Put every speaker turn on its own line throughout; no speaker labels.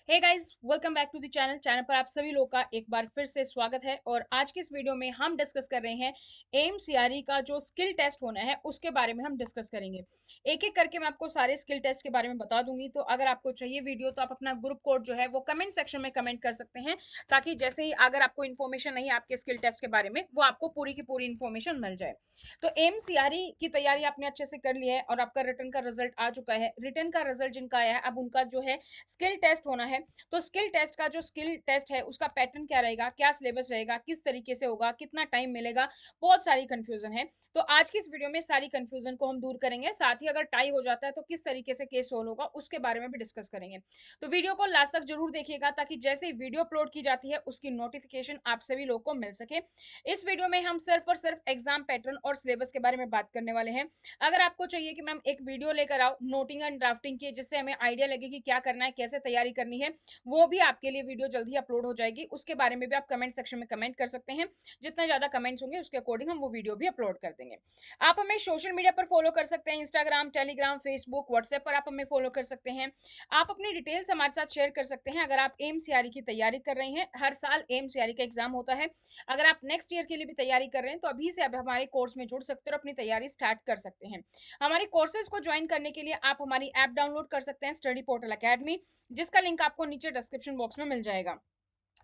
Hey guys, welcome back to the channel पर आप सभी लोग का एक बार फिर से स्वागत है। और आज की इस वीडियो में हम डिस्कस कर रहे हैं एम सीआरई का जो स्किल टेस्ट होना है उसके बारे में हम डिस्कस करेंगे। एक एक करके मैं आपको सारे स्किल टेस्ट के बारे में बता दूंगी। तो अगर आपको चाहिए वीडियो तो आप अपना ग्रुप कोड जो है वो कमेंट सेक्शन में कमेंट कर सकते हैं, ताकि जैसे ही अगर आपको इन्फॉर्मेशन नहीं है आपके स्किल टेस्ट के बारे में, वो आपको पूरी की पूरी इन्फॉर्मेशन मिल जाए। तो एम सीआरई की तैयारी आपने अच्छे से कर ली है और आपका रिटर्न का रिजल्ट आ चुका है। रिटर्न का रिजल्ट जिनका आया है, अब उनका जो है स्किल टेस्ट होना है। तो स्किल टेस्ट का जो स्किल टेस्ट है उसका पैटर्न क्या रहेगा, क्या सिलेबस रहेगा, किस तरीके से होगा, कितना टाइम मिलेगा, बहुत सारी कंफ्यूजन है। तो आज की इस वीडियो में सारी कंफ्यूजन को हम दूर करेंगे। साथ ही अगर टाई हो जाता है तो किस तरीके से केस सोल्व होगा उसके बारे में भी डिस्कस करेंगे। तो वीडियो को लास्ट तक जरूर देखिएगा, ताकि जैसे ही वीडियो अपलोड की जाती है उसकी नोटिफिकेशन आप सभी लोग को मिल सके। इस वीडियो में हम सिर्फ और सिर्फ एग्जाम पैटर्न और सिलेबस के बारे में बात करने वाले हैं। अगर आपको चाहिए कि मैम एक वीडियो लेकर आओ नोटिंग एंड ड्राफ्टिंग की, जिससे हमें आइडिया लगे कि क्या करना है, कैसे तैयारी करनी है, वो भी आपके लिए वीडियो जल्द ही अपलोड हो जाएगी। उसके बारे में भी आप कमेंट सेक्शन में कमेंट कर सकते हैं। जितना ज्यादा कमेंट्स होंगे उसके अकॉर्डिंग हम वो वीडियो भी अपलोड कर देंगे। आप हमें सोशल मीडिया पर फॉलो कर सकते हैं, इंस्टाग्राम, टेलीग्राम, फेसबुक, व्हाट्सएप पर आप हमें फॉलो कर सकते हैं। आप अपनी डिटेल्स हमारे साथ शेयर कर सकते हैं। अगर आप एम सीआरई की तैयारी कर रहे हैं, हर साल एम सीआरई का एग्जाम होता है। अगर आप नेक्स्ट ईयर के लिए भी तैयारी कर रहे हैं तो अभी से अब हमारे कोर्स में जुड़ सकते हैं और अपनी तैयारी स्टार्ट कर सकते हैं। हमारे कोर्सेज को ज्वाइन करने के लिए आप हमारी ऐप डाउनलोड कर सकते हैं, स्टडी पोर्टल अकेडमी, जिसका लिंक आपको नीचे डिस्क्रिप्शन बॉक्स में मिल जाएगा।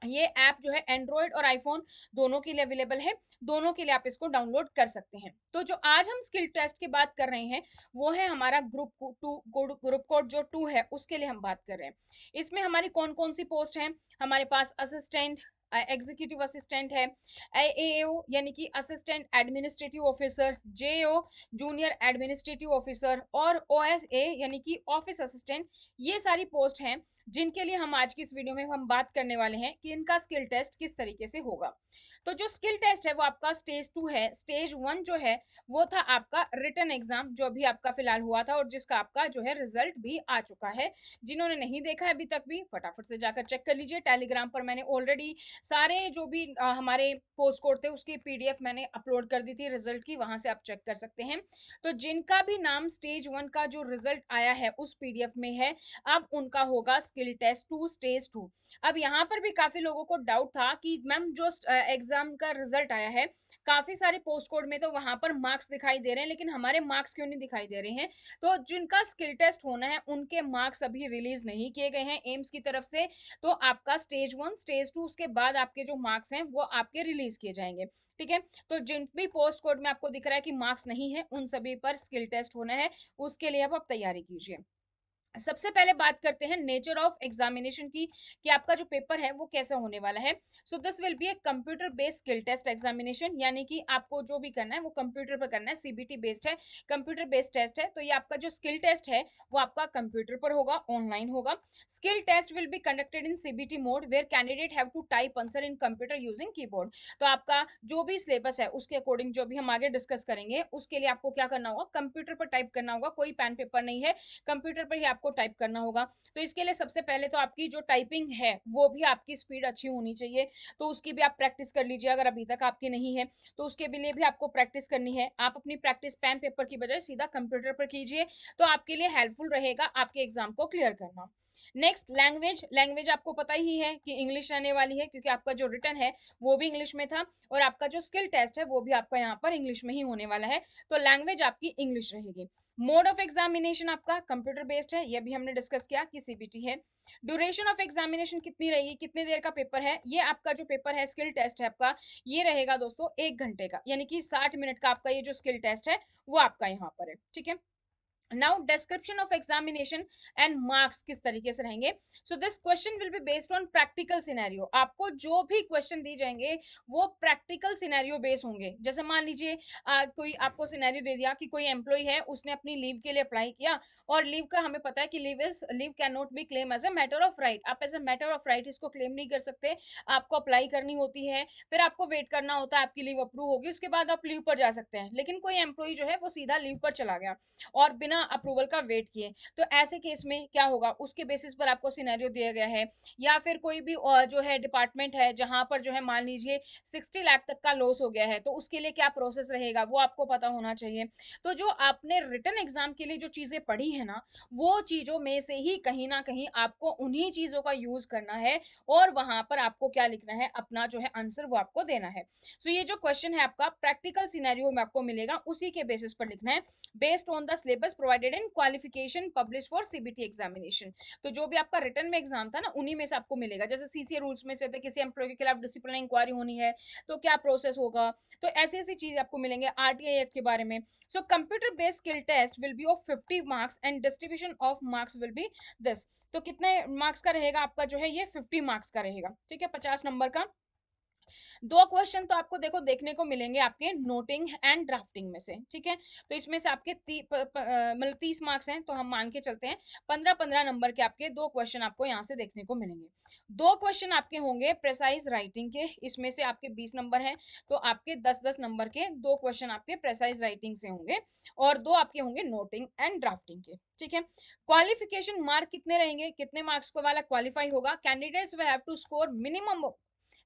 ये ऐप जो है एंड्रॉयड और आईफोन दोनों के लिए अवेलेबल है। दोनों के लिए आप इसको डाउनलोड कर सकते हैं। तो जो आज हम स्किल टेस्ट की बात कर रहे हैं वो है हमारा ग्रुप कोड जो 2 है, उसके लिए हम बात कर रहे हैं। इसमें हमारी कौन कौन सी पोस्ट है? हमारे पास असिस्टेंट, एग्जीक्यूटिव असिस्टेंट है, एएओ यानी कि assistant administrative officer, JO junior administrative officer, और ओएसए यानी कि ऑफिस असिस्टेंट। ये सारी पोस्ट हैं जिनके लिए हम आज की इस वीडियो में हम बात करने वाले हैं कि इनका स्किल टेस्ट किस तरीके से होगा। तो जो स्किल टेस्ट है वो आपका स्टेज 2 है। स्टेज 1 जो है वो था आपका रिटन एग्जाम, जो अभी आपका फिलहाल हुआ था और जिसका आपका जो है रिजल्ट भी आ चुका है। जिन्होंने नहीं देखा है अभी तक भी फटाफट से जाकर चेक कर लीजिए। टेलीग्राम पर मैंने ऑलरेडी सारे जो भी हमारे पोस्ट कोड थे उसकी पीडीएफ मैंने अपलोड कर दी थी रिजल्ट की, वहां से आप चेक कर सकते हैं। तो जिनका भी नाम स्टेज 1 का जो रिजल्ट आया है उस पीडीएफ में है, अब उनका होगा स्किल टेस्ट 2 स्टेज 2। अब यहाँ पर भी काफी लोगों को डाउट था कि मैम जो एग्जाम का रिजल्ट आया है, काफी सारे पोस्ट कोड में तो वहां पर मार्क्स दिखाई दे रहे हैं, लेकिन हमारे मार्क्स क्यों नहीं दिखाई दे रहे हैं? तो जिनका स्किल टेस्ट होना है उनके मार्क्स अभी रिलीज नहीं किए गए हैं एम्स की तरफ से। तो आपका स्टेज 1 स्टेज 2 उसके बाद आपके जो मार्क्स हैं वो आपके रिलीज किए जाएंगे। ठीक है। तो जिन भी पोस्ट कोड में आपको दिख रहा है कि मार्क्स नहीं है, उन सभी पर स्किल टेस्ट होना है। उसके लिए अब आप तैयारी कीजिए। सबसे पहले बात करते हैं नेचर ऑफ एग्जामिनेशन की, कि आपका जो पेपर है वो कैसा होने वाला है। So this will be a computer based skill test examination, यानी कि आपको जो भी करना है वो कंप्यूटर पर करना है। सीबीटी बेस्ड है, कंप्यूटर बेस्ड टेस्ट है। तो ये आपका जो स्किल टेस्ट है वो आपका कंप्यूटर पर होगा, ऑनलाइन होगा। Skill test will be conducted in CBT mode where candidate have to type answer in computer using keyboard. तो आपका जो भी सिलेबस है उसके अकॉर्डिंग जो भी हम आगे डिस्कस करेंगे, उसके लिए आपको क्या करना होगा, कंप्यूटर पर टाइप करना होगा। कोई पेन पेपर नहीं है, कंप्यूटर पर ही आपको टाइप करना होगा। तो इसके लिए सबसे पहले तो आपकी जो टाइपिंग है वो भी आपकी स्पीड अच्छी होनी चाहिए। तो उसकी भी आप प्रैक्टिस कर लीजिए, अगर अभी तक आपकी नहीं है तो उसके लिए भी आपको प्रैक्टिस करनी है। आप अपनी प्रैक्टिस पेन पेपर की बजाय सीधा कंप्यूटर पर कीजिए, तो आपके लिए हेल्पफुल रहेगा आपके एग्जाम को क्लियर करना। नेक्स्ट लैंग्वेज, लैंग्वेज आपको पता ही है कि इंग्लिश रहने वाली है, क्योंकि आपका जो रिटन है वो भी इंग्लिश में था और आपका जो स्किल टेस्ट है वो भी आपका यहाँ पर इंग्लिश में ही होने वाला है। तो लैंग्वेज आपकी इंग्लिश रहेगी। मोड ऑफ एग्जामिनेशन आपका कंप्यूटर बेस्ड है, ये भी हमने डिस्कस किया कि सीबीटी है। ड्यूरेशन ऑफ एग्जामिनेशन कितनी रहेगी, कितनी देर का पेपर है? ये आपका जो पेपर है स्किल टेस्ट है आपका, ये रहेगा दोस्तों 1 घंटे का, यानी कि 60 मिनट का आपका ये जो स्किल टेस्ट है वो आपका यहाँ पर है। ठीक है। Now description of examination and marks किस तरीके से रहेंगे। So this question will be based on practical scenario. आपको जो भी क्वेश्चन दी जाएंगे वो प्रैक्टिकल सिनेरियो बेस होंगे। जैसे मान लीजिए कोई आपको सिनेरियो दे दिया कि कोई एम्प्लॉय है, उसने अपनी लीव के लिए अप्लाई किया, और लीव का हमें पता है कि leave can not be claim as a matter of right. आप as a matter of right इसको क्लेम नहीं कर सकते। आपको अप्लाई करनी होती है, फिर आपको वेट करना होता है, आपकी लीव अप्रूव होगी, उसके बाद आप लीव पर जा सकते हैं। लेकिन कोई एम्प्लॉय जो है वो सीधा लीव पर चला गया और बिना अप्रूवल का वेट किए। तो ऐसे केस में क्या होगा, उसके बेसिस पर आपको सिनेरियो दिया गया है, या फिर कोई भी जो है डिपार्टमेंट है जहां पर जो है मान लीजिए 60 लाख तक का लॉस हो गया है, तो उसके लिए क्या प्रोसेस रहेगा वो आपको पता होना चाहिए। तो जो आपने रिटन एग्जाम के लिए जो चीजें पढ़ी है ना, वो चीजों में से ही कहीं ना कहीं आपको उन्हीं चीजों का यूज करना है, और वहां पर आपको क्या लिखना है, अपना जो है आंसर वो आपको देना है। सो ये जो क्वेश्चन है आपका प्रैक्टिकल सिनेरियो में आपको मिलेगा, उसी के बेसिस पर लिखना है, based on the syllabus provided in qualification publish for CBT examination. तो जो भी आपका रिटर्न में एग्जाम था ना, उन्हीं में से आपको मिलेगा। जैसे सीसीए रूल्स में से थे, किसी एम्प्लॉय के खिलाफ डिसिप्लिनरी इंक्वायरी होनी है तो क्या प्रोसेस होगा, तो ऐसी ऐसी चीज आपको मिलेंगे आरटीआई एक्ट के बारे में। So computer based skill test will be of 50 marks and distribution of marks will be this. तो कितने मार्क्स का रहेगा आपका जो है, ये 50 मार्क्स का रहेगा, ठीक है, 50 नंबर का। दो क्वेश्चन तो आपको देखो देखने को मिलेंगे आपके नोटिंग एंड ड्राफ्टिंग में से, ठीक है। तो इसमें से आपके मतलब 30 मार्क्स हैं, तो हम मान के चलते हैं 15-15 नंबर के आपके दो क्वेश्चन आपको यहाँ से देखने को मिलेंगे। दो क्वेश्चन आपके होंगे प्रेसाइज राइटिंग के, इसमें से आपके 20 नंबर हैं, तो आपके 10-10 नंबर के दो क्वेश्चन आपके प्रेसाइज राइटिंग से होंगे, और दो आपके होंगे नोटिंग एंड ड्राफ्टिंग के, ठीक है। क्वालिफिकेशन मार्क कितने रहेंगे, कितने मार्क्स को वाला क्वालिफाई होगा, candidates will have to score minimum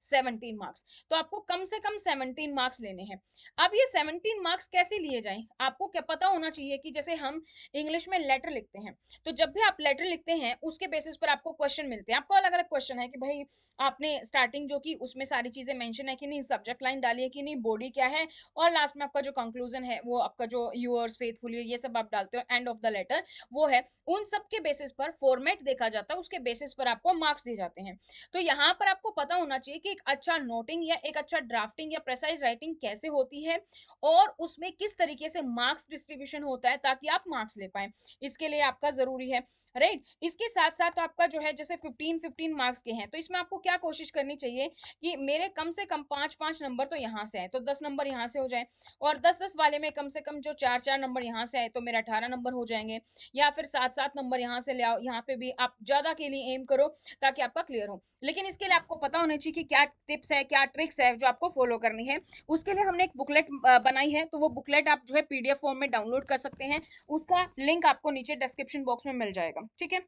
17 marks. तो आपको कम से कम 17 मार्क्स लेने हैं। अब ये 17 मार्क्स कैसे लिए जाएं, आपको क्या पता होना चाहिए कि जैसे हम इंग्लिश में लेटर लिखते हैं, तो जब भी आप लेटर लिखते हैं उसके बेसिस पर आपको क्वेश्चन मिलते हैं। आपको अलग अलग क्वेश्चन है कि भाई आपने स्टार्टिंग जो की उसमें सारी चीजें मेंशन है कि नहीं, सब्जेक्ट लाइन डाली है कि नहीं, बॉडी क्या है, और लास्ट में आपका जो कंक्लूजन है वो आपका जो यूअर्स फेथफुली ये सब आप डालते हो एंड ऑफ द लेटर वो है। उन सब के बेसिस पर फॉर्मेट देखा जाता है, उसके बेसिस पर आपको मार्क्स दिए जाते हैं। तो यहाँ पर आपको पता होना चाहिए कि एक अच्छा नोटिंग या एक अच्छा ड्राफ्टिंग या प्रेसाइज राइटिंग कैसे होती है, और उसमें किस तरीके से मार्क्स डिस्ट्रीब्यूशन होता है ताकि आप मार्क्स ले पाए, इसके लिए आपका जरूरी है, राइट। इसके साथ साथ आपका जो है जैसे 15-15 मार्क्स के हैं, तो इसमें आपको क्या कोशिश करनी चाहिए कि मेरे कम से कम 5-5 नंबर तो यहाँ से आए, तो 10 नंबर यहाँ से हो जाए, और 10-10 वाले में कम से कम जो 4-4 नंबर यहाँ से आए तो मेरा 18 नंबर हो जाएंगे, या फिर 7-7 नंबर यहाँ से ले आओ, यहाँ पे भी आप ज्यादा के लिए एम करो ताकि आपका क्लियर हो। लेकिन इसके लिए आपको पता होना चाहिए कि क्या टिप्स है, क्या ट्रिक्स है जो आपको फॉलो करनी है। उसके लिए हमने एक बुकलेट बनाई है, तो वो बुकलेट आप जो है पीडीएफ फॉर्म में डाउनलोड कर सकते हैं, उसका लिंक आपको नीचे डिस्क्रिप्शन बॉक्स में मिल जाएगा, ठीक है।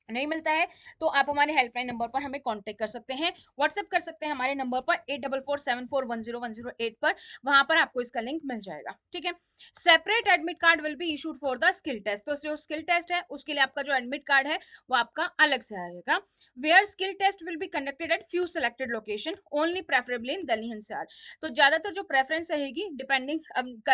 नहीं मिलता है तो आप हमारे हेल्पलाइन नंबर पर हमें कांटेक्ट कर सकते हैं, व्हाट्सएप कर सकते हैं हमारे नंबर पर 8447410108 पर, वहां पर आपको इसका लिंक मिल जाएगा, ठीक है। Separate admit card will be issued for the skill test, तो जो स्किल टेस्ट है उसके लिए आपका जो एडमिट कार्ड है वो आपका अलग से आएगा। Where skill test will be conducted at few selected location only preferably in Delhi NCR. तो ज्यादातर जो प्रेफरेंस रहेगी डिपेंडिंग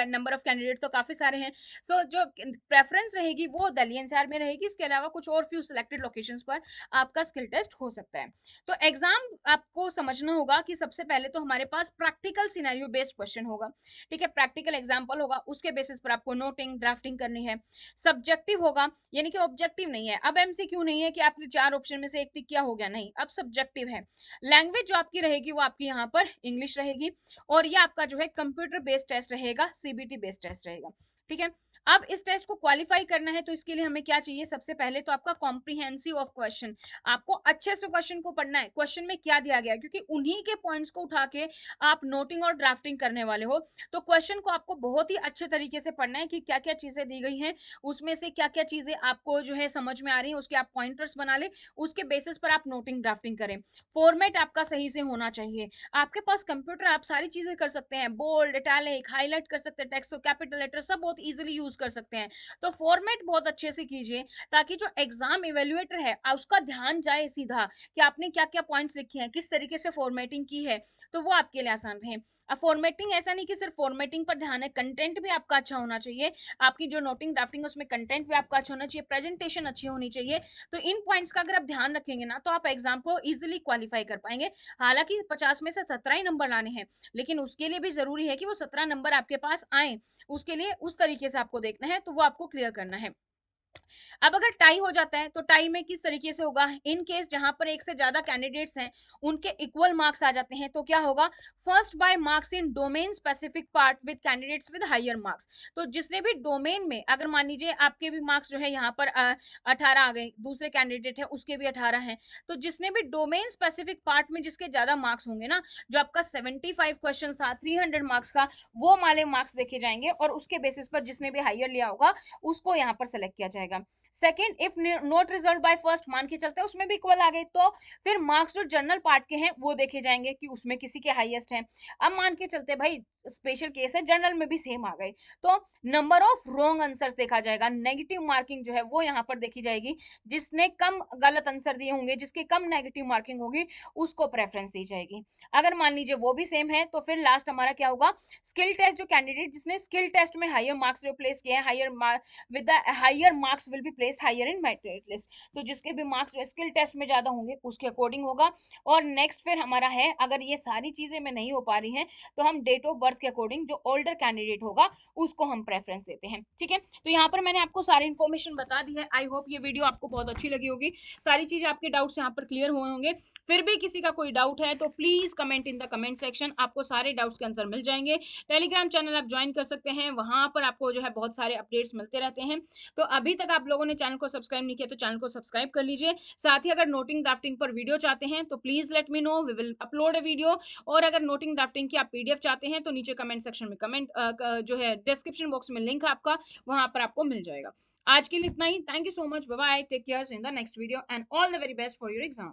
नंबर ऑफ कैंडिडेट तो काफी सारे हैं, सो जो प्रेफरेंस रहेगी वो दिल्ली एनसीआर में रहेगी, इसके अलावा कुछ और फ्यू सिलेक्टेड लोकेशंस पर आपका स्किल टेस्ट हो सकता है। तो एग्जाम आपको समझना होगा कि सबसे पहले तो हमारे पास प्रैक्टिकल सिनेरियो बेस्ड क्वेश्चन होगा, ठीक है, प्रैक्टिकल एग्जांपल होगा, उसके बेसिस पर आपको नोटिंग ड्राफ्टिंग करनी है। सब्जेक्टिव होगा, यानी कि ऑब्जेक्टिव नहीं है, अब एमसीक्यू नहीं है कि आपने 4 ऑप्शन में से एक टिक किया हो गया, नहीं, अब सब्जेक्टिव है। लैंग्वेज जो आपकी रहेगी वो आपकी यहाँ पर इंग्लिश रहेगी, और ये आपका जो है कंप्यूटर बेस्ड टेस्ट रहेगा, सीबीटी बेस्ड टेस्ट रहेगा, ठीक है। अब इस टेस्ट को क्वालिफाई करना है तो इसके लिए हमें क्या चाहिए, सबसे पहले तो आपका कॉम्प्रिहेंसिव ऑफ क्वेश्चन, आपको अच्छे से क्वेश्चन को पढ़ना है, क्वेश्चन में क्या दिया गया है, क्योंकि उन्हीं के पॉइंट्स को उठा के आप नोटिंग और ड्राफ्टिंग करने वाले हो। तो क्वेश्चन को आपको बहुत ही अच्छे तरीके से पढ़ना है कि क्या क्या चीजें दी गई हैं, उसमें से क्या क्या चीजें आपको जो है समझ में आ रही है, उसके आप पॉइंटर्स बना ले, उसके बेसिस पर आप नोटिंग ड्राफ्टिंग करें। फॉर्मेट आपका सही से होना चाहिए, आपके पास कंप्यूटर आप सारी चीजें कर सकते हैं, बोल्ड इटैलिक हाईलाइट कर सकते हैं, टेक्स्ट कैपिटल लेटर सब बहुत इजीली यूज कर सकते हैं। तो फॉर्मेट बहुत अच्छे से कीजिए ताकि जो एग्जाम इवेल्युएटर है उसका ध्यान जाए सीधा कि आपने क्या क्या पॉइंट्स लिखे हैं, किस तरीके से फॉर्मेटिंग की है, तो वो आपके लिए आसान रहे। अब फॉर्मेटिंग ऐसा नहीं कि सिर्फ फॉर्मेटिंग पर ध्यान है, कंटेंट भी आपका अच्छा होना चाहिए, आपकी जो नोटिंग ड्राफ्टिंग उसमें कंटेंट भी आपका अच्छा होना चाहिए, प्रेजेंटेशन अच्छी होनी चाहिए। तो इन पॉइंट्स का अगर आप ध्यान रखेंगे ना तो आप एग्जाम को इजिली क्वालिफाई कर पाएंगे। हालांकि 50 में से 17 ही नंबर लाने हैं, लेकिन उसके लिए भी जरूरी है कि वो 17 नंबर आपके पास आए, उसके लिए उस तरीके से आपको देखना है, तो वो आपको क्लियर करना है। अब अगर टाई हो जाता है तो टाई में किस तरीके से होगा, इन केस जहां पर एक से ज्यादा कैंडिडेट्स हैं उनके इक्वल मार्क्स आ जाते हैं तो क्या होगा, first by marks in domain specific part with candidates with higher marks. तो जिसने भी डोमेन में, अगर मान लीजिए आपके भी मार्क्स जो है यहाँ पर 18 आ गए, दूसरे कैंडिडेट है उसके भी 18 हैं, तो जिसने भी डोमेन स्पेसिफिक पार्ट में जिसके ज्यादा मार्क्स होंगे ना, जो आपका 75 क्वेश्चन था 300 मार्क्स का, वो वाले मार्क्स देखे जाएंगे और उसके बेसिस पर जिसने भी हायर लिया होगा उसको यहाँ पर सेलेक्ट किया जाएगा। Second, if not result by first, मान के चलते हैं उसमें भी इक्वल आ गए, तो फिर मार्क्स जो जनरल पार्ट के हैं वो देखे जाएंगे कि उसमें किसी के हाईएस्ट हैं। अब मान के चलते भाई स्पेशल केस है, जनरल में भी सेम आ गए, तो नंबर ऑफ रॉन्ग आंसर्स देखा जाएगा, नेगेटिव मार्किंग जो है वो यहाँ पर देखी जाएगी, जिसने कम गलत आंसर दिए होंगे, जिसके कम नेगेटिव मार्किंग होगी उसको प्रेफरेंस दी जाएगी। अगर मान लीजिए वो भी सेम है तो फिर लास्ट हमारा क्या होगा, स्किल टेस्ट, जो कैंडिडेट जिसने स्किल टेस्ट में हायर मार्क्स जो प्लेस किए हैं, higher with the higher marks will be placed higher in merit list। तो जिसके भी मार्क्स जो स्किल टेस्ट में ज्यादा होंगे उसके अकॉर्डिंग होगा। और नेक्स्ट फिर हमारा है, अगर ये सारी चीजें में नहीं हो पा रही हैं तो हम डेट ऑफ बर्थ के अकॉर्डिंग जो ओल्डर कैंडिडेट होगा उसको हम प्रेफरेंस देते हैं। ठीक है, तो यहाँ पर मैंने आपको सारी इन्फॉर्मेशन बता दी है। आई होप ये वीडियो आपको बहुत अच्छी लगी होगी, सारी चीजें आपके डाउट्स यहाँ पर क्लियर हुए होंगे। फिर भी किसी का कोई डाउट है तो please comment in the comment section, आपको सारे डाउट्स के आंसर मिल जाएंगे। टेलीग्राम चैनल आप ज्वाइन कर सकते हैं, वहां पर आपको जो है बहुत सारे अपडेट्स मिलते रहते हैं। तो अभी तक आप लोगों ने चैनल को सब्सक्राइब नहीं किया तो चैनल को सब्सक्राइब कर लीजिए। साथ ही अगर नोटिंग ड्राफ्टिंग पर वीडियो चाहते हैं तो please let me know, we will upload a video. और अगर नोटिंग ड्राफ्टिंग की आप पीडीएफ चाहते हैं तो नीचे कमेंट सेक्शन में कमेंट जो है डिस्क्रिप्शन बॉक्स में लिंक है आपका, वहां पर आपको मिल जाएगा। आज के लिए इतना ही, thank you so much, bye bye, take care, in the next video and all the very best for your exam.